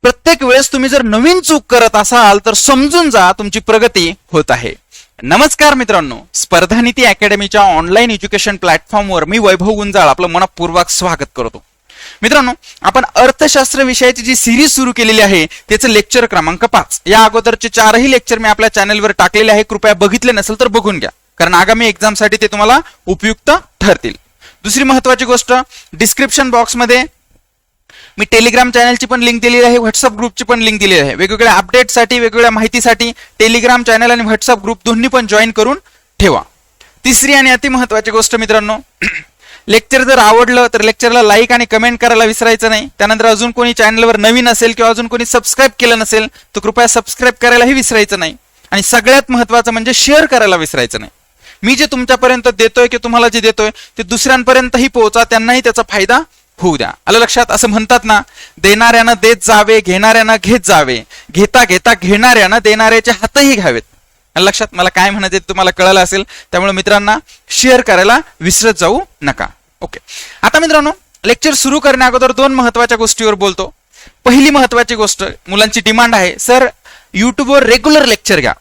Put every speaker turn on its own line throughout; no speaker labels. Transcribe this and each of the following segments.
प्रत्येक वेळेस तुम्ही जर नवीन चूक करत असाल तर समजून जा तुमची प्रगती होत आहे. नमस्कार मित्रांनो, स्पर्धा नीती अकॅडमीच्या ऑनलाईन एज्युकेशन प्लॅटफॉर्मवर मी वैभव गुंजाळ आपलं मनपूर्वक स्वागत करतो. मित्रांनो, आपण अर्थशास्त्र विषयाची जी सिरीज सुरू केलेली आहे त्याचं लेक्चर क्रमांक 5. या अगोदरचे 4ही लेक्चर मी आपल्या चॅनलवर टाकलेले आहे. कृपया बघितले नसेल तर बघून घ्या, कारण आगामी एक्झामसाठी ते तुम्हाला उपयुक्त ठरतील. दुसरी महत्वाची गोष्ट, डिस्क्रिप्शन बॉक्समध्ये मी टेलिग्राम चॅनलची पण लिंक दिलेली आहे, व्हॉट्सअप ग्रुपची पण लिंक दिलेली आहे. वेगवेगळ्या अपडेटसाठी, वेगवेगळ्या माहितीसाठी टेलिग्राम चॅनल आणि व्हॉट्सअप ग्रुप दोन्ही पण जॉईन करून ठेवा. तिसरी आणि अति महत्वाची गोष्ट मित्रांनो, लेक्चर जर आवडलं तर लेक्चरला लाईक आणि कमेंट करायला विसरायचं नाही. त्यानंतर अजून कोणी चॅनलवर नवीन असेल किंवा अजून कोणी सबस्क्राईब केलं नसेल तर कृपया सबस्क्राईब करायलाही विसरायचं नाही. आणि सगळ्यात महत्वाचं म्हणजे शेअर करायला विसरायचं नाही. मी जे तुमच्यापर्यंत देतोय की तुम्हाला जे देतोय ते दुसऱ्यांपर्यंतही पोहोचा, त्यांनाही त्याचा फायदा होऊ द्या. आलं लक्षात? असं म्हणतात ना, देणाऱ्यानं देत जावे, घेणाऱ्यानं घेत जावे, घेता घेता घेणाऱ्यानं देणाऱ्याचे हातही घ्यावेत. आलं लक्षात? मला काय म्हणायचं तुम्हाला कळलं असेल. त्यामुळे मित्रांना शेअर करायला विसरत जाऊ नका. ओके, आता मित्रांनो, लेक्चर सुरू करण्या अगोदर 2 महत्वाच्या गोष्टीवर बोलतो. पहिली महत्वाची गोष्ट, मुलांची डिमांड आहे, सर युट्यूबवर रेग्युलर लेक्चर घ्या.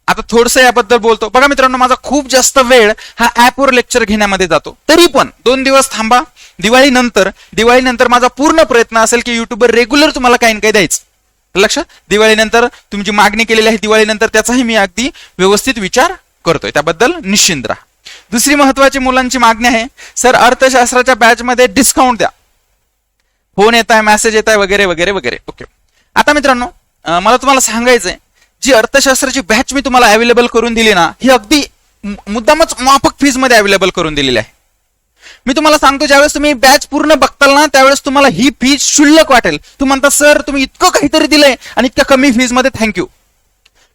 आता थोडंसं याबद्दल बोलतो. बघा मित्रांनो, माझा खूप जास्त वेळ हा ऍपवर लेक्चर घेण्यामध्ये जातो. तरी पण 2 दिवस थांबा. दिवाळीनंतर माझा पूर्ण प्रयत्न असेल की युट्यूबवर रेग्युलर तुम्हाला काही ना काही द्यायचं. लक्षात? दिवाळीनंतर तुमची मागणी केलेली आहे, दिवाळीनंतर त्याचाही मी अगदी व्यवस्थित विचार करतोय, त्याबद्दल निश्चिंत राहा. दुसरी महत्वाची मुलांची मागणी आहे, सर अर्थशास्त्राच्या बॅच मध्ये डिस्काउंट द्या. फोन येत आहे, मेसेज येत आहे, वगैरे वगैरे वगैरे. ओके, आता मित्रांनो, मला तुम्हाला सांगायचंय, जी अर्थशास्त्राची बॅच मी तुम्हाला अवेलेबल करून दिली ना, ही अगदी मुद्दामच माफक फीज मध्ये अवेलेबल करून दिलेली आहे. मी तुम्हाला सांगतो, ज्यावेळेस तुम्ही बॅच पूर्ण बघताल ना, त्यावेळेस तुम्हाला ही फीज क्षुल्लक वाटेल. तुम्ही म्हणता, सर तुम्ही इतकं काहीतरी दिलंय आणि इतक्या कमी फीज मध्ये थँक्यू.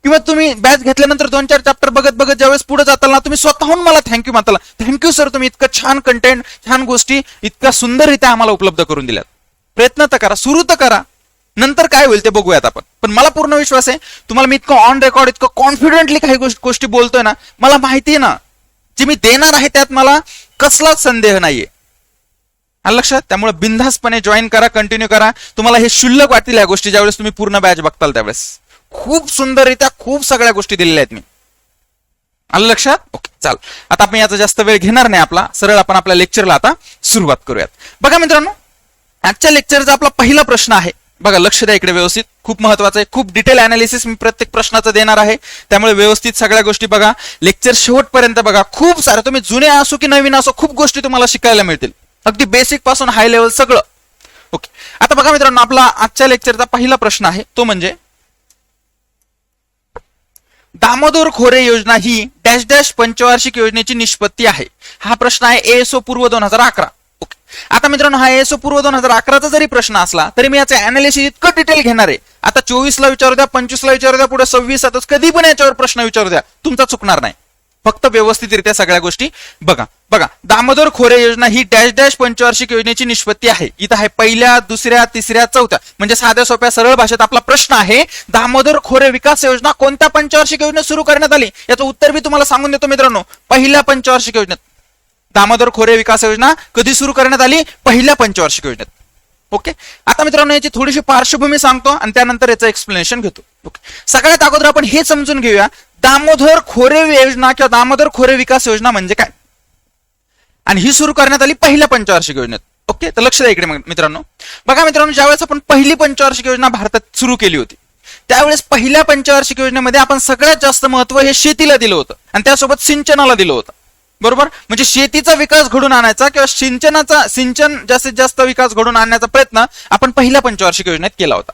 किंवा तुम्ही बॅच घेतल्यानंतर 2-4 चॅप्टर बघत ज्यावेळेस पुढे जाताल ना, तुम्ही स्वतःहून मला थँक्यू म्हणताल, थँक्यू सर, तुम्ही इतकं छान कंटेंट, छान गोष्टी इतक्या सुंदररित्या आम्हाला उपलब्ध करून दिल्यात. प्रयत्न तर करा, सुरू तर करा, नंतर काय होईल ते बघूयात आपण. पण मला पूर्ण विश्वास आहे, तुम्हाला मी इतकं ऑन रेकॉर्ड, इतकं कॉन्फिडेंटली काही गोष्टी बोलतोय ना, मला माहिती आहे ना, जे मी देणार आहे त्यात मला कसलाच संदेह नाहीये. आलं लक्षात? त्यामुळे बिनधास्तपणे जॉईन करा, कंटिन्यू करा. तुम्हाला हे क्षुल्लक वाटतील या गोष्टी ज्यावेळेस तुम्ही पूर्ण बॅच बघताल त्यावेळेस. खूप सुंदररित्या खूप सगळ्या गोष्टी दिलेल्या आहेत मी. आलं लक्षात? ओके, चाल. आता आपण याचा जास्त वेळ घेणार नाही आपला, सरळ आपण आपल्या लेक्चरला आता सुरुवात करूयात. बघा मित्रांनो, आजच्या लेक्चरचा आपला पहिला प्रश्न आहे. बघा, लक्ष द्या इकडे व्यवस्थित, खूप महत्वाचं आहे. खूप डिटेल अनालिसिस मी प्रत्येक प्रश्नाचं देणार आहे, त्यामुळे व्यवस्थित सगळ्या गोष्टी बघा. लेक्चर शेवटपर्यंत बघा. खूप सारे, तुम्ही जुने असो की नवीन असो, खूप गोष्टी तुम्हाला शिकायला मिळतील, अगदी बेसिक पासून हाय लेवल सगळं. ओके, आता बघा मित्रांनो, आपला आजच्या लेक्चरचा पहिला प्रश्न आहे, तो म्हणजे दामोदर खोरे योजना ही डॅश डॅश पंचवार्षिक योजनेची निष्पत्ती आहे. हा प्रश्न आहे एएसओ पूर्व 2011. ओके, आता मित्रांनो, हा एएसओ पूर्व 2011चा जरी प्रश्न असला तरी मी याचे अनालिसिस इतकं डिटेल घेणार आहे. आता 24 ला विचारू द्या, 25 ला विचारू द्या, पुढे 26, आता कधी पण याच्यावर प्रश्न विचारू द्या, तुमचा चुकणार नाही. फक्त व्यवस्थितरित्या सगळ्या गोष्टी बघा. दामोदर खोरे योजना ही डॅश डॅश पंचवार्षिक योजनेची निष्पत्ती आहे. इथं आहे पहिल्या, दुसऱ्या, तिसऱ्या, चौथ्या, म्हणजे साध्या सोप्या सरळ भाषेत आपला प्रश्न आहे, दामोदर खोरे विकास योजना कोणत्या पंचवार्षिक योजनेत सुरू करण्यात आली? याचं उत्तर मी तुम्हाला सांगून देतो मित्रांनो, पहिल्या पंचवार्षिक योजनेत. दामोदर खोरे विकास योजना कधी सुरू करण्यात आली? पहिल्या पंचवार्षिक योजनेत. ओके, आता मित्रांनो, याची थोडीशी पार्श्वभूमी सांगतो आणि त्यानंतर याचं एक्सप्लेनेशन घेतो. ओके, सगळ्यात अगोदर आपण हे समजून घेऊया, दामोदर खोरे योजना किंवा दामोदर खोरे विकास योजना म्हणजे काय, आणि ही सुरू करण्यात आली पहिल्या पंचवार्षिक योजनेत. ओके, तर लक्ष द्या इकडे मित्रांनो. बघा मित्रांनो, ज्यावेळेस आपण पहिली पंचवार्षिक योजना भारतात सुरू केली होती, त्यावेळेस पहिल्या पंचवार्षिक योजनेमध्ये आपण सगळ्यात जास्त महत्व हे शेतीला दिलं होतं आणि त्यासोबत सिंचनाला दिलं होतं. बरोबर, म्हणजे शेतीचा विकास घडून आणायचा किंवा सिंचन जास्तीत जास्त विकास घडून आणण्याचा प्रयत्न आपण पहिल्या पंचवार्षिक योजनेत केला होता.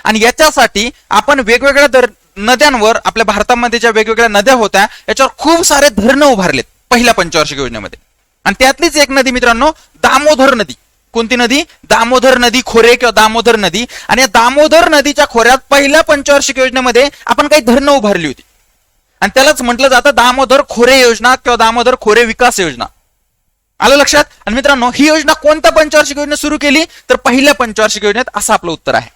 आणि याच्यासाठी आपण वेगवेगळ्या नद्यांवर, आपल्या भारतामध्ये ज्या वेगवेगळ्या नद्या होत्या याच्यावर खूप सारे धरणं उभारलेत पहिल्या पंचवार्षिक योजनेमध्ये. आणि त्यातलीच एक नदी मित्रांनो, दामोदर नदी. कोणती नदी? दामोदर नदी खोरे किंवा दामोदर नदी. आणि या दामोदर नदीच्या खोऱ्यात पहिल्या पंचवार्षिक योजनेमध्ये आपण काही धरणं उभारली होती आणि त्यालाच म्हटलं जातं दामोदर खोरे योजना किंवा दामोदर खोरे विकास योजना. आलं लक्षात? आणि मित्रांनो, ही योजना कोणत्या पंचवार्षिक योजनेत सुरू केली? तर पहिल्या पंचवार्षिक योजनेत, असं आपलं उत्तर आहे.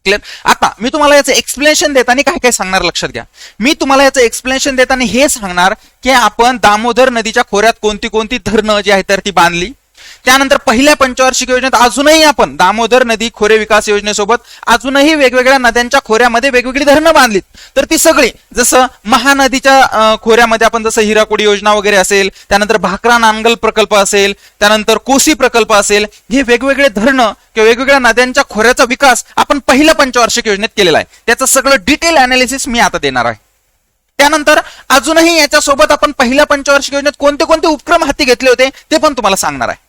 क्लिअर? आता मी तुम्हाला याचं एक्सप्लेनेशन देताना काय काय सांगणार लक्षात घ्या. मी तुम्हाला याचं एक्सप्लेनेशन देताना हे सांगणार की आपण दामोदर नदीच्या खोऱ्यात कोणती कोणती धरणं जी आहेत तर ती बांधली, त्यानंतर पहिल्या पंचवार्षिक योजनेत अजूनही आपण दामोदर नदी खोरे विकास योजनेसोबत अजूनही वेगवेगळ्या नद्यांच्या खोऱ्यामध्ये वेगवेगळी धरणं बांधलीत. तर ती सगळी जसं महानदीच्या खोऱ्यामध्ये आपण जसं हिराकुडी योजना वगैरे असेल, त्यानंतर भाकरा नांगल प्रकल्प असेल, त्यानंतर कोसी प्रकल्प असेल, हे वेगवेगळे धरणं किंवा वेगवेगळ्या नद्यांच्या खोऱ्याचा विकास आपण पहिल्या पंचवार्षिक योजनेत केलेला आहे. त्याचं सगळं डिटेल अनालिसिस मी आता देणार आहे. त्यानंतर अजूनही याच्यासोबत आपण पहिल्या पंचवार्षिक योजनेत कोणते कोणते उपक्रम हाती घेतले होते ते पण तुम्हाला सांगणार आहे.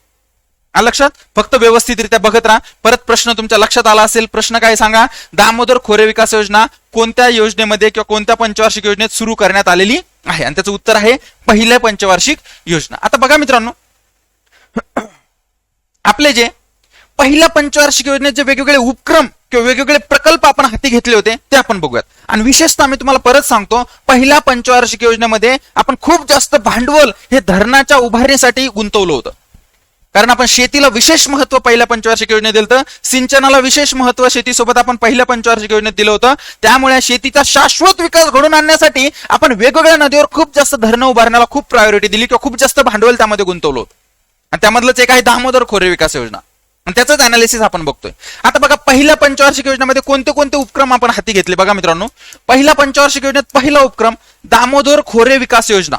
लक्षात फक्त व्यवस्थितरित्या बघत राहा. परत प्रश्न तुमच्या लक्षात आला असेल. प्रश्न काय सांगा, दामोदर खोरे विकास योजना कोणत्या योजनेमध्ये किंवा कोणत्या पंचवार्षिक योजनेत सुरू करण्यात आलेली आहे, आणि त्याचं उत्तर आहे पहिल्या पंचवार्षिक योजना. आता बघा मित्रांनो, आपले जे पहिल्या पंचवार्षिक योजनेत जे वेगवेगळे उपक्रम किंवा वेगवेगळे प्रकल्प आपण हाती घेतले होते ते आपण बघूयात. आणि विशेषतः मी तुम्हाला परत सांगतो, पहिल्या पंचवार्षिक योजनेमध्ये आपण खूप जास्त भांडवल हे धरणाच्या उभारणीसाठी गुंतवलं होतं. कारण आपण शेतीला विशेष महत्व पहिल्या पंचवार्षिक योजनेत दिलं होतं, सिंचनाला विशेष महत्व शेतीसोबत आपण पहिल्या पंचवार्षिक योजनेत दिलं होतं. त्यामुळे शेतीचा शाश्वत विकास घडवून आणण्यासाठी आपण वेगवेगळ्या नदीवर खूप जास्त धरणं उभारण्याला खूप प्रायोरिटी दिली किंवा खूप जास्त भांडवल त्यामध्ये गुंतवलं होतं. आणि त्यामधलंच एक आहे दामोदर खोरे विकास योजना, आणि त्याचंच अनालिसिस आपण बघतोय. आता बघा, पहिल्या पंचवार्षिक योजनेमध्ये कोणते कोणते उपक्रम आपण हाती घेतले बघा मित्रांनो. पहिल्या पंचवार्षिक योजनेत पहिला उपक्रम दामोदर खोरे विकास योजना.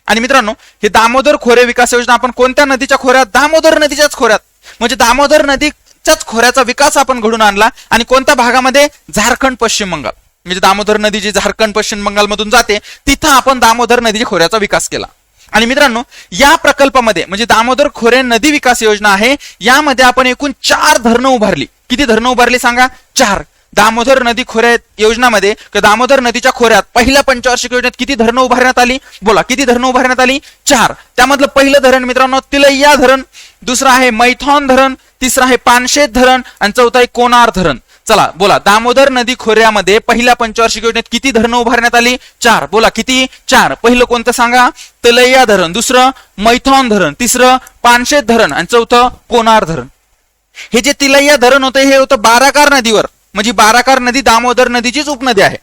आणि मित्रांनो, हे दामोदर खोरे विकास योजना आपण कोणत्या नदीच्या खोऱ्यात, दामोदर नदीच्याच खोऱ्यात, म्हणजे दामोदर नदीच्याच खोऱ्याचा विकास आपण घडून आणला. आणि कोणत्या भागामध्ये, झारखंड पश्चिम बंगाल, म्हणजे दामोदर नदी जी झारखंड पश्चिम बंगाल मधून जाते तिथं आपण दामोदर नदीच्या खोऱ्याचा विकास केला. आणि मित्रांनो, या प्रकल्पामध्ये म्हणजे दामोदर खोरे नदी विकास योजना आहे, यामध्ये आपण एकूण 4 धरणं उभारली. किती धरणं उभारली सांगा? 4. दामोदर नदी खोऱ्या योजनामध्ये दामोदर नदीच्या खोऱ्यात पहिल्या पंचवार्षिक योजनेत किती धरणं उभारण्यात आली? बोला, किती धरणं उभारण्यात आली? 4. त्यामधलं पहिलं धरण मित्रांनो तिलैया धरण, दुसरं आहे मैथॉन धरण, तिसरं आहे पानशेत धरण, आणि चौथं आहे कोनार धरण. चला बोला, दामोदर नदी खोऱ्यामध्ये पहिल्या पंचवार्षिक योजनेत किती धरणं उभारण्यात आली? 4. बोला, किती? 4. पहिलं कोणतं सांगा? तिलैया धरण, दुसरं मैथॉन धरण, तिसरं पानशेत धरण, आणि चौथं कोनार धरण. हे जे तिलैया धरण होतं हे होतं बाराकार नदीवर, म्हणजे बाराकार नदी दामोदर नदीचीच उपनदी आहे.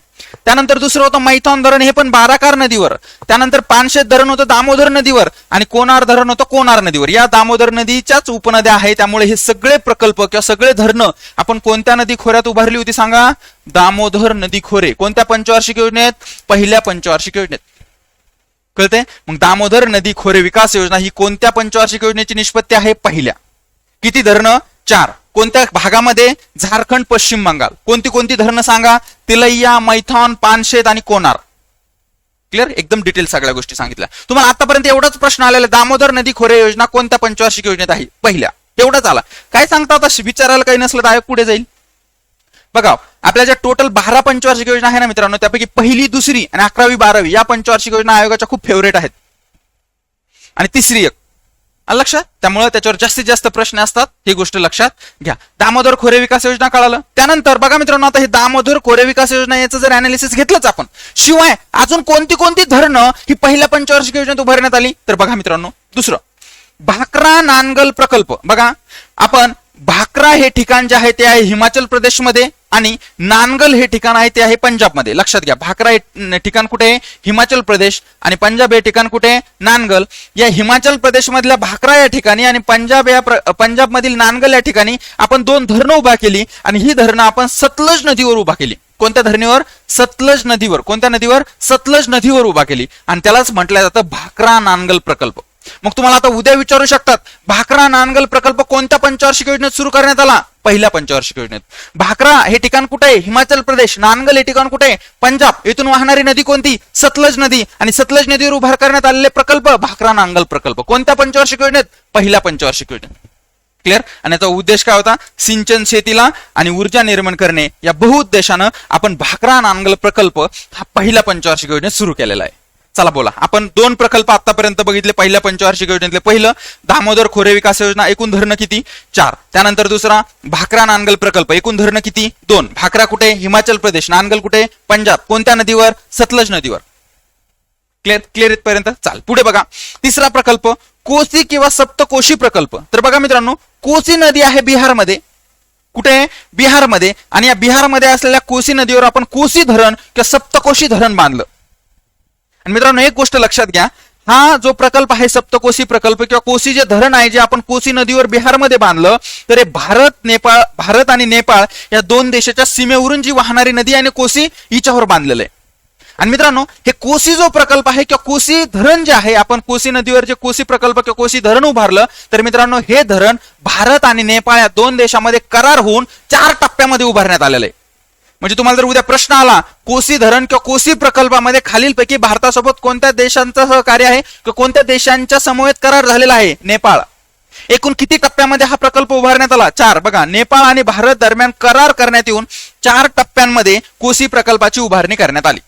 त्यानंतर दुसरं होतं मैथॉन धरण, हे पण बाराकार नदीवर. त्यानंतर पानशेत धरण होतं दामोदर नदीवर, आणि कोनार धरण होतं कोनार नदीवर. या दामोदर नदीच्याच उपनद्या आहे. त्यामुळे हे सगळे प्रकल्प किंवा सगळे धरणं आपण कोणत्या नदी खोऱ्यात उभारली होती सांगा? दामोदर नदी खोरे. कोणत्या पंचवार्षिक योजनेत? पहिल्या पंचवार्षिक योजनेत. कळते? मग दामोदर नदी खोरे विकास योजना ही कोणत्या पंचवार्षिक योजनेची निष्पत्ती आहे? पहिल्या. किती धरणं? 4. कोणत्या भागामध्ये? झारखंड पश्चिम बंगाल. कोणती कोणती धरणं सांगा? तिलैया, मैथॉन, पानशेत आणि कोनार. क्लिअर? एकदम डिटेल सगळ्या गोष्टी सांगितल्या. तुम्हाला आतापर्यंत एवढाच प्रश्न आलेला, दामोदर नदी खोरे योजना कोणत्या पंचवार्षिक योजनेत आहे? पहिल्या. एवढाच आला. काय सांगता आता? विचारायला काही नसलं तर पुढे जाईल. बघा, आपल्या ज्या टोटल 12 पंचवार्षिक योजना आहे ना मित्रांनो, त्यापैकी पहिली, दुसरी आणि 11वी 12वी या पंचवार्षिक योजना आयोगाच्या खूप फेवरेट आहेत, आणि तिसरी एक लक्षात. त्यामुळे त्याच्यावर जास्तीत जास्त प्रश्न असतात, ही गोष्ट लक्षात घ्या. दामोदर खोरे विकास योजना कळालं. त्यानंतर बघा मित्रांनो, आता हे दामोदर खोरे विकास योजना याचं जर अनालिसिस घेतलंच आपण, शिवाय अजून कोणती कोणती धरणं ही पहिल्या पंचवार्षिक योजनेत उभारण्यात आली, तर बघा मित्रांनो, दुसरं भाकरा नांगल प्रकल्प. बघा, आपण भाकरा हे ठिकाण जे आहे ते आहे हिमाचल प्रदेशमध्ये, आणि नानगल हे ठिकाण आहे ते आहे पंजाबमध्ये. लक्षात घ्या, भाकरा हे ठिकाण कुठे आहे? हिमाचल प्रदेश, आणि पंजाब हे ठिकाण कुठे आहे? नानगल. या हिमाचल प्रदेश मधल्या भाकरा या ठिकाणी आणि पंजाब मधील नानगल या ठिकाणी आपण 2 धरणं उभा केली, आणि ही धरणं आपण सतलज नदीवर उभा केली. कोणत्या धरणीवर? सतलज नदीवर. कोणत्या नदीवर? सतलज नदीवर उभा केली, आणि त्यालाच म्हटलं जातं भाकरा नानगल प्रकल्प. मग तुम्हाला आता उद्या विचारू शकतात, भाकरा नानगल प्रकल्प कोणत्या पंचवार्षिक योजनेत सुरू करण्यात आला? पहिल्या पंचवार्षिक योजनेत. भाकरा हे ठिकाण कुठे आहे? हिमाचल प्रदेश. नानगल हे ठिकाण कुठे आहे? पंजाब. येथून वाहणारी नदी कोणती? सतलज नदी. आणि सतलज नदीवर उभार करण्यात आलेले प्रकल्प भाकरा नांगल प्रकल्प. कोणत्या पंचवार्षिक योजनेत? पहिल्या पंचवार्षिक योजनेत. क्लिअर? आणि याचा उद्देश काय होता? सिंचन शेतीला आणि ऊर्जा निर्माण करणे या बहुउद्देशानं आपण भाकरा नांगल प्रकल्प हा पहिल्या पंचवार्षिक योजनेत सुरू केलेला आहे. चला बोला, आपण 2 प्रकल्प आतापर्यंत बघितले पहिल्या पंचवार्षिक योजनेतले. पहिलं दामोदर खोरे विकास योजना, एकूण धरणं किती? 4. त्यानंतर दुसरा भाकरा नानगल प्रकल्प, एकूण धरणं किती? 2. भाकरा कुठे? हिमाचल प्रदेश. नानगल कुठे? पंजाब. कोणत्या नदीवर? सतलज नदीवर. क्लिअर इथपर्यंत? चाल पुढे बघा. तिसरा प्रकल्प कोसी किंवा सप्तकोशी प्रकल्प. तर बघा मित्रांनो, कोसी नदी आहे बिहारमध्ये. कुठे? बिहारमध्ये. आणि या बिहारमध्ये असलेल्या कोसी नदीवर आपण कोसी धरण किंवा सप्तकोशी धरण बांधलं. आणि मित्रांनो, एक गोष्ट लक्षात घ्या, हा जो प्रकल्प आहे सप्तकोशी प्रकल्प किंवा कोसी जे धरण आहे जे आपण कोसी नदीवर बिहारमध्ये बांधलं, तर हे भारत आणि नेपाळ या दोन देशाच्या सीमेवरून जी वाहणारी नदी आहे आणि कोसी हिच्यावर बांधलेलं आहे. आणि मित्रांनो, हे कोसी जो प्रकल्प आहे किंवा कोसी धरण जे आहे, आपण कोसी नदीवर जे कोसी प्रकल्प किंवा कोसी धरण उभारलं, तर मित्रांनो हे धरण भारत आणि नेपाळ या दोन देशामध्ये करार होऊन 4 टप्प्यामध्ये उभारण्यात आलेलं आहे. म्हणजे तुम्हाला जर उद्या प्रश्न आला कोसी धरण किंवा कोसी प्रकल्पामध्ये खालीलपैकी भारतासोबत कोणत्या देशांचं सहकार्य आहे किंवा कोणत्या देशांच्या समवेत करार झालेला आहे, नेपाळ. एकूण किती टप्प्यामध्ये हा प्रकल्प उभारण्यात आला? 4. बघा, नेपाळ आणि भारत दरम्यान करार करण्यात येऊन 4 टप्प्यांमध्ये कोसी प्रकल्पाची उभारणी करण्यात आली.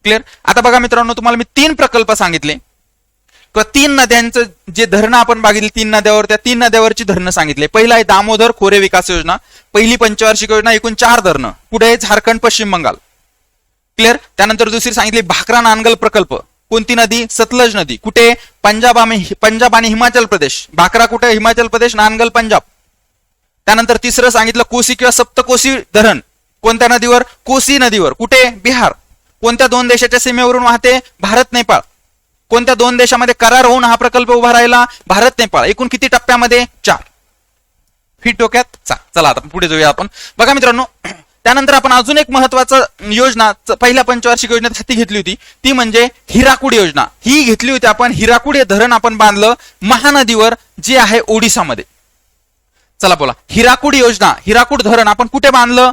क्लिअर? आता बघा मित्रांनो, तुम्हाला मी 3 प्रकल्प सांगितले किंवा 3 नद्यांचं जे धरणं आपण बघितली 3 नद्यावर, त्या 3 नद्यावरची धरणं सांगितले. पहिला आहे दामोदर खोरे विकास योजना, पहिली पंचवार्षिक योजना, एकूण 4 धरणं. कुठे? झारखंड, पश्चिम बंगाल. क्लिअर? त्यानंतर दुसरी सांगितली भाकरा नानगल प्रकल्प. कोणती नदी? सतलज नदी. कुठे? पंजाब आणि हिमाचल प्रदेश. भाकरा कुठे? हिमाचल प्रदेश, नानगल पंजाब. त्यानंतर तिसरं सांगितलं कोसी किंवा सप्तकोशी धरण. कोणत्या नदीवर? कोसी नदीवर. कुठे? बिहार. कोणत्या 2 देशाच्या सीमेवरून वाहते? भारत नेपाळ. कोणत्या 2 देशामध्ये करार होऊन हा प्रकल्प उभा राहिला? भारत नेपाळ. एकूण किती टप्प्यामध्ये? 4. फिट डोक्यात? चला आता पुढे जाऊया आपण. बघा मित्रांनो, त्यानंतर आपण अजून एक महत्वाचं योजना पहिल्या पंचवार्षिक योजनेत हाती घेतली होती, ती म्हणजे हिराकूड योजना. ही घेतली होती आपण. हिराकूड हे धरण आपण बांधलं महानदीवर, जे आहे ओडिसामध्ये. चला बोला, हिराकूड योजना, हिराकूड धरण आपण कुठे बांधलं?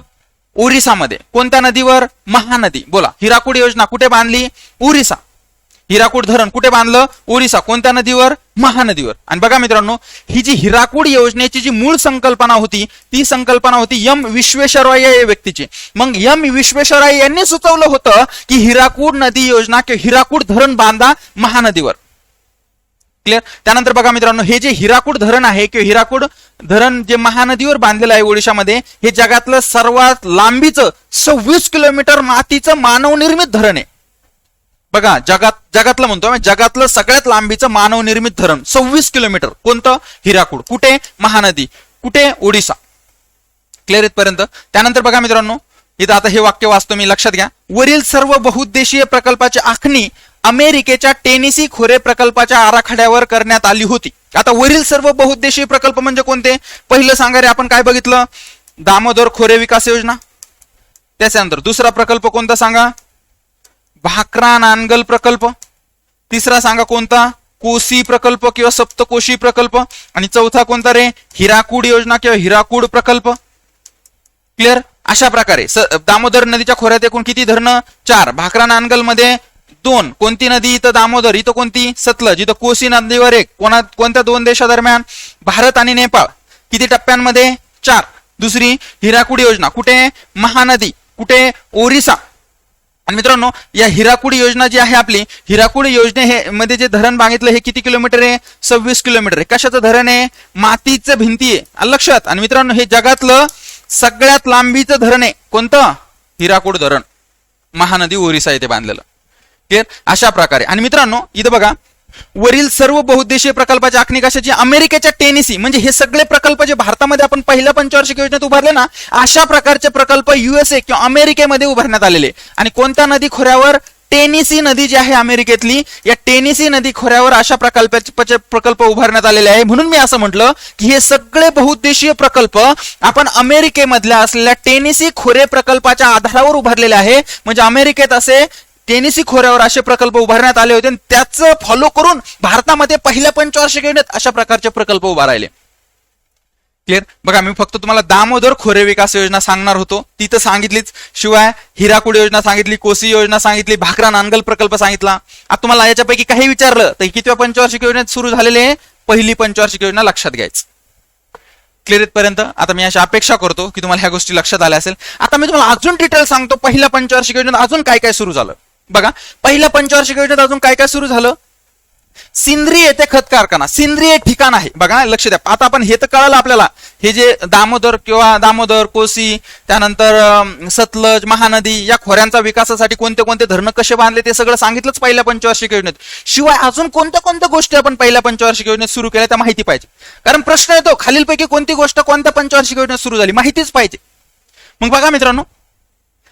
ओरिसामध्ये. कोणत्या नदीवर? महानदी. बोला, हिराकूड योजना कुठे बांधली? ओरिसा. हिराकूड धरण कुठे बांधलं? ओरिसा. कोणत्या नदीवर? महानदीवर. आणि बघा मित्रांनो, ही जी हिराकूड योजनेची जी मूळ संकल्पना होती, ती संकल्पना होती एम विश्वेश्वरय्या या व्यक्तीची. मग एम विश्वेश्वरय्या यांनी सुचवलं होतं की हिराकूड नदी योजना किंवा हिराकूड धरण बांधा महानदीवर. क्लिअर? त्यानंतर बघा मित्रांनो, हे जे हिराकूड धरण आहे किंवा हिराकूड धरण जे महानदीवर बांधलेलं आहे ओडिशामध्ये, हे जगातलं सर्वात लांबीचं 26 किलोमीटर मातीचं मानवनिर्मित धरण आहे. बघा, जगातलं म्हणतो, जगातलं सगळ्यात लांबीचं मानवनिर्मित धरण 26 किलोमीटर. कोणतं? हिराकूड. कुठे? महानदी. कुठे? ओडिसा. क्लिअर इथपर्यंत? त्यानंतर बघा मित्रांनो, इथं आता हे वाक्य वाचतो मी, लक्षात घ्या. वरील सर्व बहुउद्देशीय प्रकल्पाची आखणी अमेरिकेच्या टेनेसी खोरे प्रकल्पाच्या आराखड्यावर करण्यात आली होती. आता वरील सर्व बहुउद्देशीय प्रकल्प म्हणजे कोणते? पहिलं सांगा रे, आपण काय बघितलं? दामोदर खोरे विकास योजना. त्याच्यानंतर दुसरा प्रकल्प कोणता सांगा? भाकरा नानगल प्रकल्प. तिसरा सांगा कोणता? कोसी प्रकल्प किंवा सप्तकोशी प्रकल्प. आणि चौथा कोणता रे? हिराकूड योजना किंवा हिराकूड प्रकल्प. क्लिअर? अशा प्रकारे दामोदर नदीच्या खोऱ्यात एकूण किती धरणं? 4. भाकरा नानगल मध्ये 2. कोणती नदी? इथं दामोदर. इथं कोणती? सतलज. इथं कोसी नदीवर 1. कोणत्या 2 देशादरम्यान? भारत आणि नेपाळ. किती टप्प्यांमध्ये? 4. दुसरी हिराकूड योजना कुठे? महानदी. कुठे? ओरिसा. आणि मित्रांनो, या हिराकूड योजना जी आहे आपली, हिराकूड योजनेमध्ये जे धरण बांधितलं हे किती किलोमीटर आहे? 26 किलोमीटर आहे. कशाचं धरण आहे? मातीचं भिंती आहे. लक्षात. आणि मित्रांनो, हे जगातलं सगळ्यात लांबीचं धरण आहे. कोणतं? हिराकूड धरण. महानदी ओरिसा येथे बांधलेलं. क्लिअर? अशा प्रकारे. आणि मित्रांनो, इथं बघा, वरील सर्व बहुउद्देशीय प्रकल्पाची आखणी कशाची? अमेरिकेच्या टेनेसी. म्हणजे हे सगळे प्रकल्प जे भारतामध्ये आपण पहिल्या पंचवार्षिक योजनेत उभारले ना, अशा प्रकारचे प्रकल्प USA किंवा अमेरिकेमध्ये उभारण्यात आलेले. आणि कोणत्या नदी खोऱ्यावर? टेनेसी नदी जी आहे अमेरिकेतली, या टेनेसी नदी खोऱ्यावर अशा प्रकल्प उभारण्यात आलेले आहे. म्हणून मी असं म्हटलं की हे सगळे बहुउद्देशीय प्रकल्प आपण अमेरिकेमधल्या असलेल्या टेनेसी खोरे प्रकल्पाच्या आधारावर उभारलेले आहे. म्हणजे अमेरिकेत असे टेनेसी खोऱ्यावर असे प्रकल्प उभारण्यात आले होते आणि त्याचं फॉलो करून भारतामध्ये पहिल्या पंचवार्षिक योजनेत अशा प्रकारचे प्रकल्प उभा राहिले. क्लिअर? बघा, मी फक्त तुम्हाला दामोदर खोरे विकास योजना सांगणार होतो, ती तर सांगितलीच. शिवाय हिराकूड योजना सांगितली, कोसी योजना सांगितली, भाकरा नानगल प्रकल्प सांगितला. आता तुम्हाला याच्यापैकी काही विचारलं तर कितव्या पंचवार्षिक योजनेत सुरू झालेले? पहिली पंचवार्षिक योजना. लक्षात घ्यायचं. क्लिअर इथपर्यंत? आता मी अशी अपेक्षा करतो की तुम्हाला ह्या गोष्टी लक्षात आल्या असेल. आता मी तुम्हाला अजून डिटेल सांगतो, पहिल्या पंचवार्षिक योजनेत अजून काय काय सुरू झालं. बघा, पहिल्या पंचवार्षिक योजनेत अजून काय काय सुरू झालं? सिंद्री येथे खत कारखाना. सिंद्री एक ठिकाण आहे. बघा, लक्ष द्या. आता आपण हे तर कळालं आपल्याला, हे जे दामोदर कोसी, त्यानंतर सतलज, महानदी या खोऱ्यांचा विकासासाठी कोणते कोणते धरणं कसे बांधले ते सगळं सांगितलंच पहिल्या पंचवार्षिक योजनेत. शिवाय अजून कोणत्या कोणत्या गोष्टी आपण पहिल्या पंचवार्षिक योजनेत सुरू केल्या त्या माहिती पाहिजे. कारण प्रश्न येतो, खालीलपैकी कोणती गोष्ट कोणत्या पंचवार्षिक योजनेत सुरू झाली, माहितीच पाहिजे. मग बघा मित्रांनो,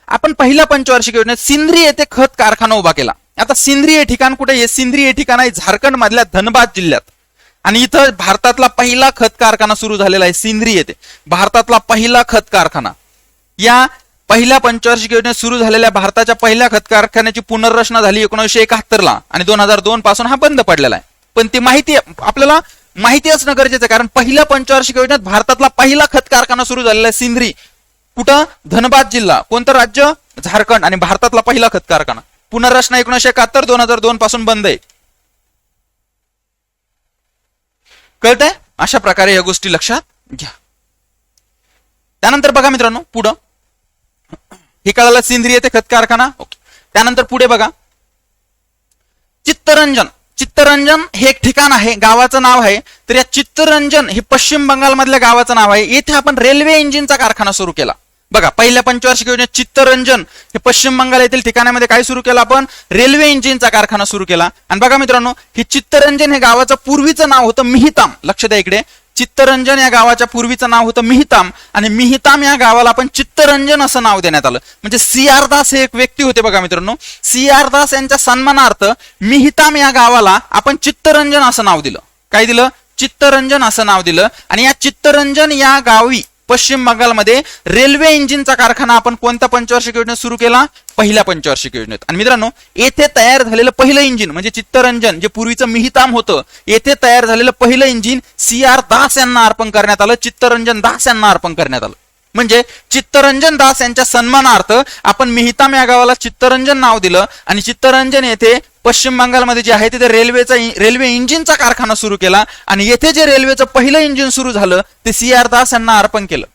आपण पहिल्या पंचवार्षिक योजनेत सिंद्री येथे खत कारखाना उभा केला. आता सिंद्री हे ठिकाण कुठे आहे? सिंद्री हे ठिकाण आहे झारखंड मधल्या धनबाद जिल्ह्यात, आणि इथं भारतातला पहिला खत कारखाना सुरू झालेला आहे. सिंद्री येथे भारतातला पहिला खत कारखाना. या पहिल्या पंचवार्षिक योजनेत सुरू झालेल्या भारताच्या पहिल्या खत कारखान्याची पुनर्रचना झाली 1971 ला, आणि 2002 पासून हा बंद पडलेला आहे. पण ती माहिती आपल्याला माहिती असणं गरजेचं आहे, कारण पहिल्या पंचवार्षिक योजनेत भारतातला पहिला खत कारखाना सुरू झालेला आहे सिंद्री. कुठं? धनबाद जिल्हा. कोणतं राज्य? झारखंड. आणि भारतातला पहिला खत कारखाना. पुनर्रचना 1971, 2002 पासून बंद आहे. कळतंय? अशा प्रकारे या गोष्टी लक्षात घ्या. त्यानंतर बघा मित्रांनो, पुढं हे कळालं सिंद्री येथे खत कारखाना. ओके. त्यानंतर पुढे बघा, चित्तरंजन. चित्तरंजन हे एक ठिकाण आहे, गावाचं नाव आहे. तर या चित्तरंजन हे पश्चिम बंगाल मधल्या गावाचं नाव आहे. येथे आपण रेल्वे इंजिनचा कारखाना सुरू केला. बघा, पहिल्या पंचवार्षिक योजनेत चित्तरंजन हे पश्चिम बंगाल येथील ठिकाणामध्ये काय सुरू केलं? आपण रेल्वे इंजिनचा कारखाना सुरू केला. आणि बघा मित्रांनो, हे चित्तरंजन हे गावाचं पूर्वीचं नाव होतं मिहिताम. लक्ष द्या इकडे, चित्तरंजन या गावाच्या पूर्वीचं नाव होतं मिहिताम, आणि मिहिताम या गावाला आपण चित्तरंजन असं नाव देण्यात आलं. म्हणजे CR दास हे एक व्यक्ती होते बघा मित्रांनो. CR दास यांच्या सन्मानार्थ मिहिताम या गावाला आपण चित्तरंजन असं नाव दिलं. काय दिलं? चित्तरंजन असं नाव दिलं. आणि या चित्तरंजन या गावी पश्चिम बंगालमध्ये रेल्वे इंजिनचा कारखाना आपण कोणत्या पंचवार्षिक योजनेत सुरू केला? पहिल्या पंचवार्षिक योजनेत. आणि मित्रांनो, येथे तयार झालेलं पहिलं इंजिन म्हणजे चित्तरंजन, जे पूर्वीचं मिहिताम होतं, येथे तयार झालेलं पहिलं इंजिन CR दास यांना अर्पण करण्यात आलं. चित्तरंजन दास यांना अर्पण करण्यात आलं. म्हणजे चित्तरंजन दास यांच्या सन्मानार्थ आपण मिहिताम या गावाला चित्तरंजन नाव दिलं, आणि चित्तरंजन येथे पश्चिम बंगालमध्ये जे आहे तिथे रेल्वे इंजिनचा कारखाना सुरू केला. आणि येथे जे रेल्वेचं पहिलं इंजिन सुरू झालं ते CR दास यांना अर्पण केलं.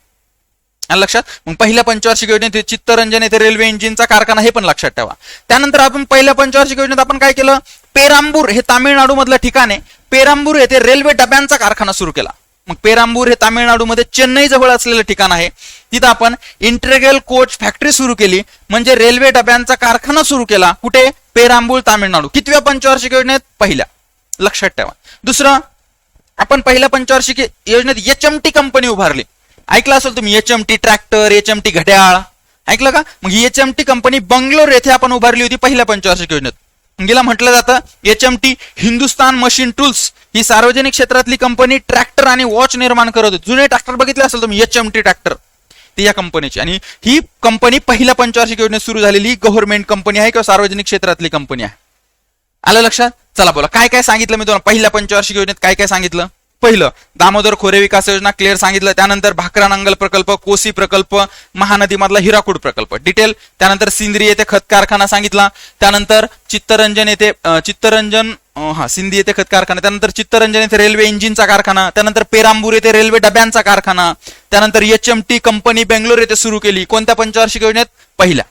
लक्षात. मग पहिल्या पंचवार्षिक योजनेत चित्तरंजन येथे रेल्वे इंजिनचा कारखाना, हे पण लक्षात ठेवा. त्यानंतर आपण पहिल्या पंचवार्षिक योजनेत आपण काय केलं? पेरांबूर हे तामिळनाडू मधलं ठिकाण आहे. पेरांबूर येथे रेल्वे डब्यांचा कारखाना सुरू केला. मग पेरांबूर हे तामिळनाडूमध्ये चेन्नई जवळ असलेलं ठिकाण आहे. तिथं आपण इंटेग्रल कोच फॅक्टरी सुरू केली, म्हणजे रेल्वे डब्यांचा कारखाना सुरू केला. कुठे? पेरांबूर, तामिळनाडू. कितव्या पंचवार्षिक योजनेत? पहिल्या. लक्षात ठेवा. दुसरं, आपण पहिल्या पंचवार्षिक योजनेत HMT कंपनी उभारली. ऐकलं असेल तुम्ही, HMT ट्रॅक्टर, HMT घड्याळ, ऐकलं का? मग HMT कंपनी बंगलोर येथे आपण उभारली होती पहिल्या पंचवार्षिक योजनेत. गेला म्हटलं जातं HMT हिंदुस्तान मशीन टूल्स ही सार्वजनिक क्षेत्रातली कंपनी ट्रॅक्टर आणि वॉच निर्माण करत होती. जुने ट्रॅक्टर बघितले असेल तुम्ही, HMT ट्रॅक्टर, ती या कंपनीची. आणि ही कंपनी पहिल्या पंचवार्षिक योजनेत सुरू झालेली गव्हर्नमेंट कंपनी आहे किंवा सार्वजनिक क्षेत्रातली कंपनी आहे. आलं लक्षात? चला बोला, काय काय सांगितलं मी तुम्हाला पहिल्या पंचवार्षिक योजनेत? काय काय सांगितलं? पहिलं, दामोदर खोरे विकास योजना क्लिअर सांगितलं. त्यानंतर भाकरा नांगल प्रकल्प, कोसी प्रकल्प, महानदी मधला हिराकूड प्रकल्प डिटेल. त्यानंतर सिंद्री येथे खत कारखाना सांगितला. त्यानंतर चित्तरंजन येथे सिंधी येथे खत कारखाना. त्यानंतर चित्तरंजन येथे रेल्वे इंजिनचा कारखाना. त्यानंतर पेरांबूर येथे रेल्वे डब्यांचा कारखाना. त्यानंतर HMT कंपनी बेंगलोर येथे सुरू केली. कोणत्या पंचवार्षिक योजनेत? पहिल्या.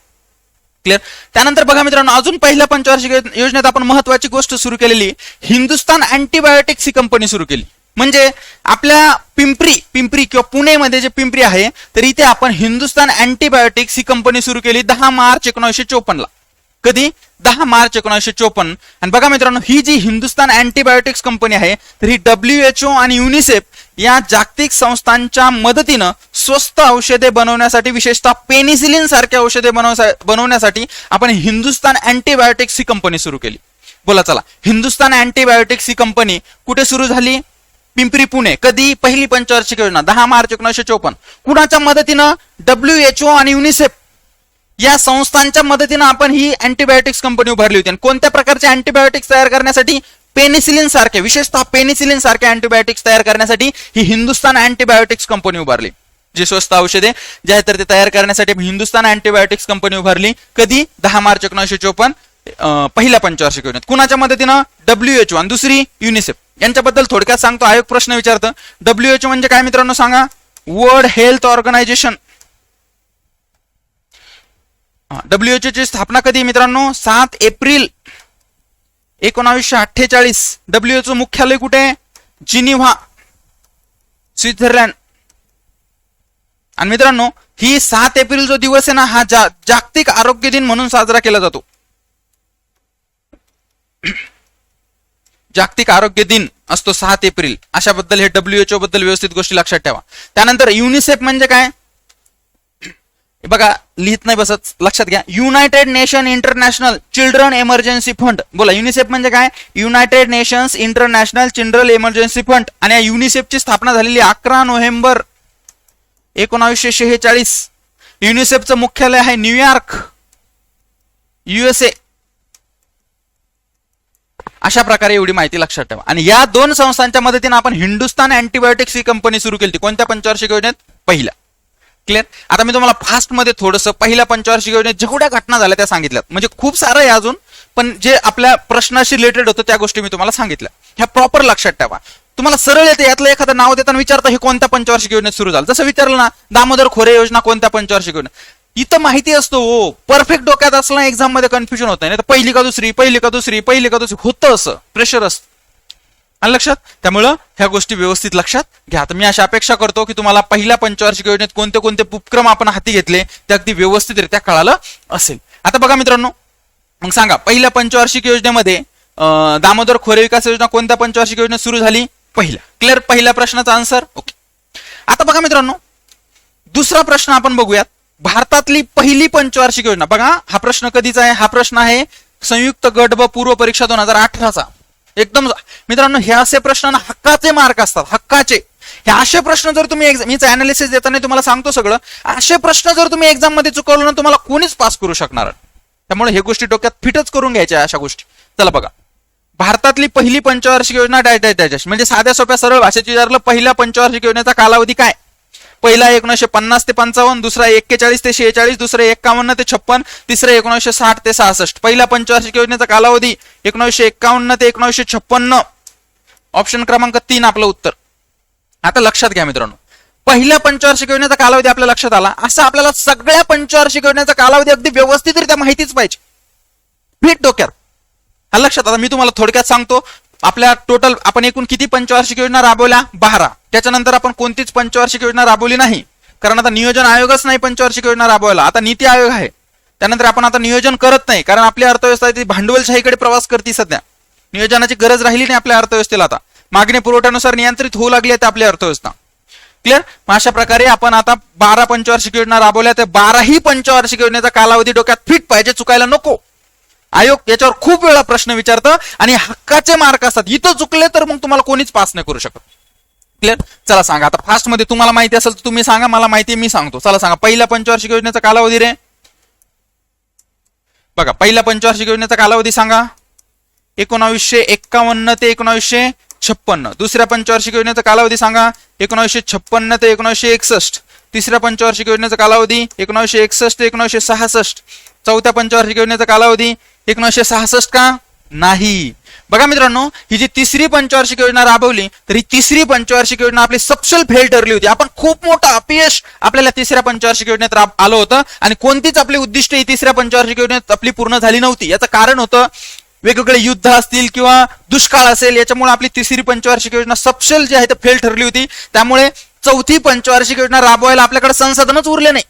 क्लिअर. त्यानंतर बघा मित्रांनो, अजून पहिल्या पंचवार्षिक योजनेत आपण महत्वाची गोष्ट सुरू केलेली, हिंदुस्तान अँटीबायोटिक्स ही कंपनी सुरू केली. म्हणजे आपल्या पिंपरी किंवा पुणेमध्ये जे पिंपरी आहे, तर इथे आपण हिंदुस्तान अँटीबायोटिक्स ही कंपनी सुरू केली 10 मार्च 1954 ला. कधी? 10 मार्च 1954. आणि बघा मित्रांनो, ही जी हिंदुस्तान अँटीबायोटिक्स कंपनी आहे, तर ही WHO आणि युनिसेफ या जागतिक संस्थांच्या मदतीनं स्वस्त औषधे बनवण्यासाठी, विशेषतः पेनिसिलिन सारख्या औषधे बनवण्यासाठी आपण हिंदुस्तान अँटीबायोटिक्स ही कंपनी सुरू केली. बोला चला, हिंदुस्तान अँटीबायोटिक्स ही कंपनी कुठे सुरू झाली? पिंपरी पुणे. कधी? पहिली पंचवार्षिक योजना 10 मार्च 1954. कुणाच्या मदतीनं? WHO आणि युनिसेफ या संस्थांच्या मदतीनं आपण ही अँटीबायोटिक्स कंपनी उभारली होती. आणि कोणत्या प्रकारचे अँटीबायोटिक्स तयार करण्यासाठी? पेनिसिलिन सारखे, विशेषतः पेनिसिलिन सारखे अँटीबायोटिक्स तयार करण्यासाठी ही हिंदुस्तान अँटीबायोटिक्स कंपनी उभारली. जे स्वस्त औषधे जे आहेत तर ते तयार करण्यासाठी हिंदुस्तान अँटीबायोटिक्स कंपनी उभारली. कधी? 10 मार्च 1954 पहिल्या पंचवार्षिक योजनेत. कुणाच्या मदतीनं? WHO आणि दुसरी युनिसेफ. यांच्याबद्दल थोडक्यात सांगतो, आयोग प्रश्न विचारतं. WHO म्हणजे काय मित्रांनो सांगा? World health organisation. WHO ची स्थापना कधी मित्रांनो? 7 एप्रिल 1948. WHO मुख्यालय कुठे? Geneva, Switzerland. आणि मित्रांनो, ही 7 एप्रिल जो दिवस आहे ना, हा जागतिक आरोग्य दिन म्हणून साजरा केला जातो. जागतिक आरोग्य दिन असतो 7 एप्रिल. अशाबद्दल हे WHO बद्दल व्यवस्थित गोष्टी लक्षात ठेवा. त्यानंतर युनिसेफ म्हणजे काय? बघा लिहित नाही बसत, लक्षात घ्या. United nation international children emergency fund. बोला युनिसेफ म्हणजे काय? United nations international children emergency fund. आणि या युनिसेफची स्थापना झालेली 11 नोव्हेंबर 1946. युनिसेफचं मुख्यालय आहे न्यूयॉर्क, USA. अशा प्रकारे एवढी माहिती लक्षात ठेवा. आणि या दोन संस्थांच्या मदतीने आपण हिंदुस्तान अँटीबायोटिक्स ही कंपनी सुरू केली. कोणत्या पंचवार्षिक योजनेत? पहिल्या. क्लिअर. आता मी तुम्हाला फास्ट मध्ये थोडंसं पहिल्या पंचवार्षिक योजनेत जेवढ्या घटना झाल्या त्या सांगितल्यात. म्हणजे खूप सारं आहे अजून, पण जे आपल्या प्रश्नाशी रिलेटेड होतं त्या गोष्टी मी तुम्हाला सांगितल्या. ह्या प्रॉपर लक्षात ठेवा. तुम्हाला सरळ येते यातलं एखादं नाव देताना विचारता हे कोणत्या पंचवार्षिक योजनेत सुरू झालं. जसं विचारलं ना दामोदर खोरे योजना कोणत्या पंचवार्षिक योजनेत, इथं माहिती असतो. हो परफेक्ट डोक्यात असलं एक्झाम मध्ये कन्फ्युजन होत नाही. तर पहिली का दुसरी, पहिली का दुसरी, पहिली का दुसरी होतं, असं प्रेशर असतं. आणि लक्षात, त्यामुळं ह्या गोष्टी व्यवस्थित लक्षात घ्या. तर मी अशी अपेक्षा करतो की तुम्हाला पहिल्या पंचवार्षिक योजनेत कोणते कोणते उपक्रम आपण हाती घेतले ते अगदी व्यवस्थितरित्या कळालं असेल. आता बघा मित्रांनो, मग सांगा पहिल्या पंचवार्षिक योजनेमध्ये दामोदर खोरे विकास योजना कोणत्या पंचवार्षिक योजनेत सुरू झाली? पहिल्या. क्लिअर. पहिल्या प्रश्नाचा आन्सर ओके. आता बघा मित्रांनो, दुसरा प्रश्न आपण बघूयात. भारतातली पहिली पंचवार्षिक योजना. बघा हा प्रश्न कधीचा आहे? हा प्रश्न आहे संयुक्त गट व पूर्व परीक्षा 2018चा. एकदम मित्रांनो, हे असे प्रश्न हक्काचे मार्क असतात, हक्काचे. हे असे प्रश्न जर तुम्ही मीच अनालिसिस देताना तुम्हाला सांगतो सगळं, असे प्रश्न जर तुम्ही एक्झाम मध्ये चुकवलं ना तुम्हाला कोणीच पास करू शकणार. त्यामुळे हे गोष्टी डोक्यात फिटच करून घ्यायच्या अशा गोष्टी. चला बघा, भारतातली पहिली पंचवार्षिक योजना म्हणजे साध्या सोप्या सरळ भाषेत विचारलं, पहिल्या पंचवार्षिक योजनेचा कालावधी काय? पहिला 1950 ते 55, दुसरा 41 ते 46, दुसरा 51 ते 56, तिसरा 1960 ते 66. पहिल्या पंचवार्षिक योजनेचा कालावधी 1951 ते 1956. ऑप्शन क्रमांक 3 आपलं उत्तर. आता लक्षात घ्या मित्रांनो, पहिल्या पंचवार्षिक योजनेचा कालावधी आपल्या लक्षात आला. असं आपल्याला सगळ्या पंचवार्षिक योजनेचा कालावधी अगदी व्यवस्थितरित्या माहितीच पाहिजे, फिट डोक्यात. हा लक्षात. आता मी तुम्हाला थोडक्यात सांगतो, आपल्या टोटल आपण एकूण किती पंचवार्षिक योजना राबवल्या? 12. त्याच्यानंतर आपण कोणतीच पंचवार्षिक योजना राबवली नाही, कारण आता नियोजन आयोगच नाही पंचवार्षिक योजना राबवायला. आता नीती आयोग आहे. त्यानंतर आपण आता नियोजन करत नाही, कारण आपली अर्थव्यवस्था ती भांडवलशाहीकडे प्रवास करते. सध्या नियोजनाची गरज राहिली नाही आपल्या अर्थव्यवस्थेला. आता मागणी पुरवठ्यानुसार नियंत्रित होऊ लागली आहे आपली अर्थव्यवस्था. क्लिअर. अशा प्रकारे आपण आता 12 पंचवार्षिक योजना राबवल्या. त्या 12ही पंचवार्षिक योजनेचा कालावधी डोक्यात फिट पाहिजे, चुकायला नको. आयोग याच्यावर खूप वेळा प्रश्न विचारतं आणि हक्काचे मार्क असतात. इथं चुकले तर मग तुम्हाला कोणीच पास नाही करू शकत. क्लिअर. चला सांगा, आता फास्ट मध्ये तुम्हाला माहिती असेल तर तुम्ही सांगा, मला माहिती मी सांगतो. चला सांगा, पहिल्या पंचवार्षिक योजनेचा कालावधी रे. बघा पहिल्या पंचवार्षिक योजनेचा कालावधी सांगा. 1951 ते 1956. दुसऱ्या पंचवार्षिक योजनेचा कालावधी सांगा. 1956 ते 1961. तिसऱ्या पंचवार्षिक योजनेचा कालावधी 1961 ते 1966. चौथ्या पंचवार्षिक योजनेचा कालावधी 1966 का? नाही. बघा मित्रांनो, ही जी तिसरी पंचवार्षिक योजना राबवली तर ही तिसरी पंचवार्षिक योजना आपली सपशेल फेल ठरली होती. आपण खूप मोठं अपयश आपल्याला तिसऱ्या पंचवार्षिक योजनेत आलं होतं आणि कोणतीच आपली उद्दिष्ट ही तिसऱ्या पंचवार्षिक योजनेत आपली पूर्ण झाली नव्हती. याचं कारण होतं वेगवेगळे युद्ध असतील किंवा दुष्काळ असेल, याच्यामुळे आपली तिसरी पंचवार्षिक योजना सपशेल जी आहे ते फेल ठरली होती. त्यामुळे चौथी पंचवार्षिक योजना राबवायला आपल्याकडे संसाधनच उरले नाही.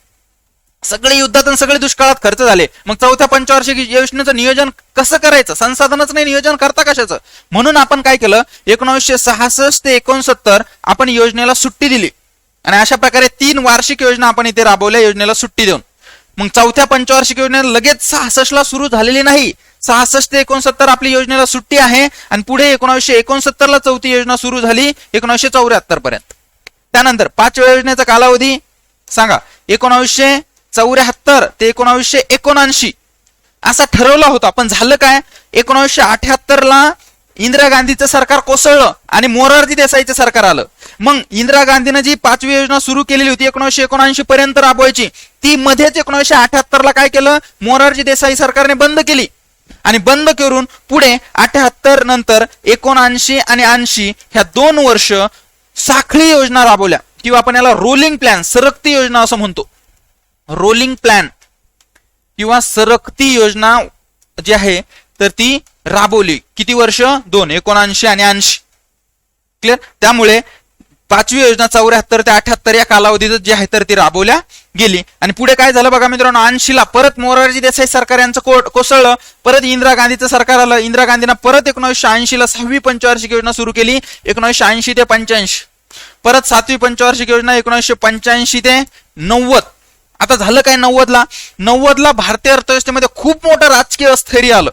सगळे युद्धात आणि सगळे दुष्काळात खर्च झाले. मग चौथ्या पंचवार्षिक योजनेचं नियोजन कसं करायचं? संसाधनच नाही, नियोजन करता कशाचं? म्हणून आपण काय केलं, 1966 ते 69 आपण योजनेला सुट्टी दिली आणि अशा प्रकारे 3 वार्षिक योजना आपण इथे राबवल्या योजनेला सुट्टी देऊन. मग चौथ्या पंचवार्षिक योजनेला लगेच 66 ला सुरू झालेली नाही. 66 ते 69 आपली योजनेला सुट्टी आहे आणि पुढे 1969 ला चौथी योजना सुरू झाली 1974 पर्यंत. त्यानंतर 5व्या योजनेचा कालावधी सांगा. 1974 ते 1979 असा ठरवला होता. पण झालं काय? 1978 ला इंदिरा गांधीचं सरकार कोसळलं आणि मोरारजी देसाईचं सरकार आलं. मग इंदिरा गांधीनं जी 5वी योजना सुरू केलेली होती 1979 पर्यंत राबवायची, ती मध्येच 1978 ला काय केलं, मोरारजी देसाई सरकारने बंद केली. आणि बंद करून पुढे 78 नंतर 79 आणि 80 ह्या 2 वर्ष साखळी योजना राबवल्या, किंवा आपण याला रोलिंग प्लॅन, सरकती योजना असं म्हणतो. रोलिंग प्लॅन किंवा सरकती योजना जी आहे तर ती राबवली. किती वर्ष? 2, 79 आणि 80. क्लिअर. त्यामुळे 5वी योजना 74 ते 78 या कालावधीत जी आहे तर ती राबवल्या गेली. आणि पुढे काय झालं बघा मित्रांनो, 80 ला परत मोरारजी देसाई सरकार यांचं कोसळलं. परत इंदिरा गांधीचं सरकार आलं. इंदिरा गांधीनं परत 1980 ला 6वी पंचवार्षिक योजना सुरू केली 1980 ते 85. परत 7वी पंचवार्षिक योजना 1985 ते 90. आता झालं काय 90ला भारतीय अर्थव्यवस्थेमध्ये खूप मोठं राजकीय स्थैर्य आलं,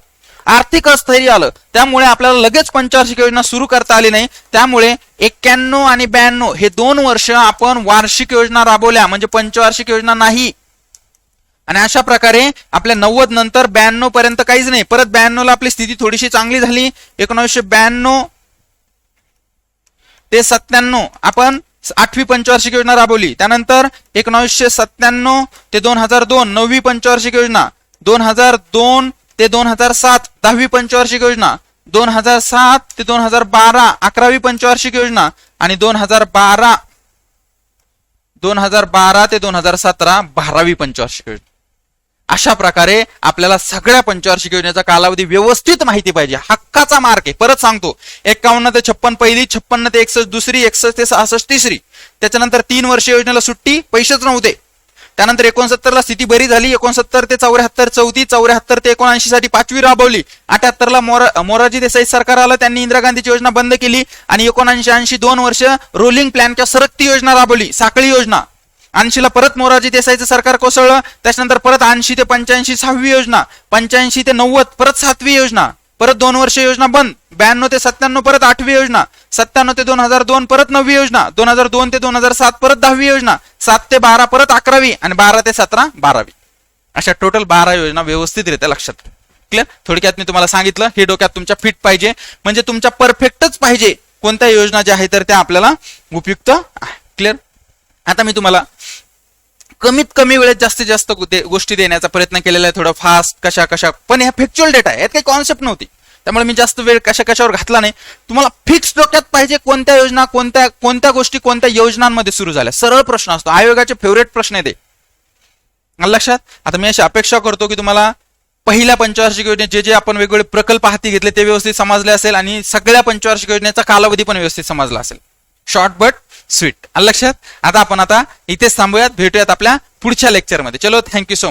आर्थिक स्थैर्य आलं, त्यामुळे आपल्याला लगेच पंचवार्षिक योजना सुरू करता आली नाही. त्यामुळे 91 आणि 92 हे 2 वर्ष आपण वार्षिक योजना राबवल्या, म्हणजे पंचवार्षिक योजना नाही. आणि अशा प्रकारे आपल्या 90 नंतर 92 पर्यंत काहीच नाही. परत 92 ला आपली स्थिती थोडीशी चांगली झाली. 1992 ते 97 आपण 8वी पंचवार्षिक योजना राबवली. त्यानंतर 1997 ते 2002 9वी पंचवार्षिक योजना, 2002 ते 2007 10वी पंचवार्षिक योजना, 2007 ते 2012 11वी पंचवार्षिक योजना आणि 2012 ते 2017 12वी पंचवार्षिक योजना. अशा प्रकारे आपल्याला सगळ्या पंचवार्षिक योजनेचा कालावधी व्यवस्थित माहिती पाहिजे. हक्काचा मार्क आहे. परत सांगतो, 51 ते 56 पहिली, 56 ते 61 दुसरी, 61 ते 66 तिसरी. त्याच्यानंतर 3 वर्ष योजनेला सुट्टी, पैसेच नव्हते. त्यानंतर 69 ला स्थिती बरी झाली, 69 ते 74 चौथी, 74 ते 79 साठी 5वी राबवली. 78 ला मोरारजी देसाई सरकार आलं, त्यांनी इंदिरा गांधीची योजना बंद केली आणि 79-80 2 वर्ष रोलिंग प्लॅन किंवा सरकती योजना राबवली, साखळी योजना. 80 ला परत मोरारजी देसाईचं सरकार कोसळलं. त्याच्यानंतर परत 80 ते 85 6वी योजना, 85 ते 90 परत 7वी योजना, परत 2 वर्ष योजना बंद. 92 ते 97 परत 8वी योजना, 97 ते 2002 परत 9वी योजना, 2002 ते 2007 परत 10वी योजना, 7 ते 12 परत 11वी आणि 12 ते 17 12वी. अशा टोटल 12 योजना व्यवस्थितरित्या लक्षात ठेवा. क्लिअर? थोडक्यात मी तुम्हाला सांगितलं, हे डोक्यात तुमच्या फिट पाहिजे, म्हणजे तुमच्या परफेक्टच पाहिजे. कोणत्या योजना ज्या आहेत तर त्या आपल्याला उपयुक्त आहे. क्लिअर? आता मी तुम्हाला कमीत कमी वेळेत जास्तीत जास्त गोष्टी देण्याचा प्रयत्न केलेला आहे, थोडं फास्ट कशा, पण ह्या फॅक्च्युअल डेटा आहे, यात काही कॉन्सेप्ट नव्हती, त्यामुळे मी जास्त वेळ कशावर घातला नाही. तुम्हाला फिक्स डोक्यात पाहिजे कोणत्या योजना, कोणत्या गोष्टी कोणत्या योजनांमध्ये सुरू झाल्या. सरळ प्रश्न असतो, आयोगाचे फेवरेट प्रश्न आहे ते. लक्षात? आता मी अशी अपेक्षा करतो की तुम्हाला पहिल्या पंचवार्षिक योजनेत जे आपण वेगवेगळे प्रकल्प हाती घेतले ते व्यवस्थित समजले असेल आणि सगळ्या पंचवार्षिक योजनेचा कालावधी पण व्यवस्थित समजला असेल. Short but sweet. लक्षात? आता आपण इथेच थांबूयात, भेटूयात आपल्या पुढच्या लेक्चरमध्ये. चलो, थँक्यू सो मच.